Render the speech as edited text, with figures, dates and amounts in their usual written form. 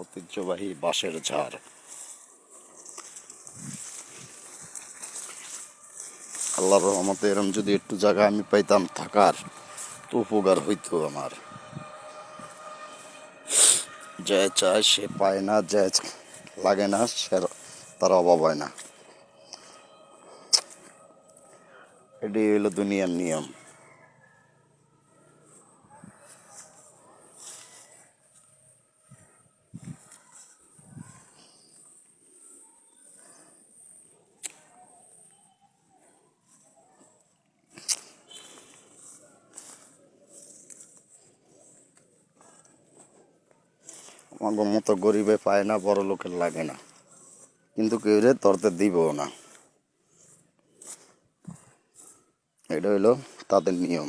ঐতিহ্যবাহী বাঁশের ঝাড়। আল্লাহর রহমতে এরম যদি একটু জায়গা আমি পাইতাম থাকার, তো উপকার হইতো আমার। যে চায় সে পায় না, যে লাগে না সে তার অভাব হয় না। এটাই হইল দুনিয়ার নিয়ম। আমার মতো গরিবে পায় না, বড় লোকের লাগে না, কিন্তু কেউ রে তরতে দিবও না। এটা হইল তাদের নিয়ম।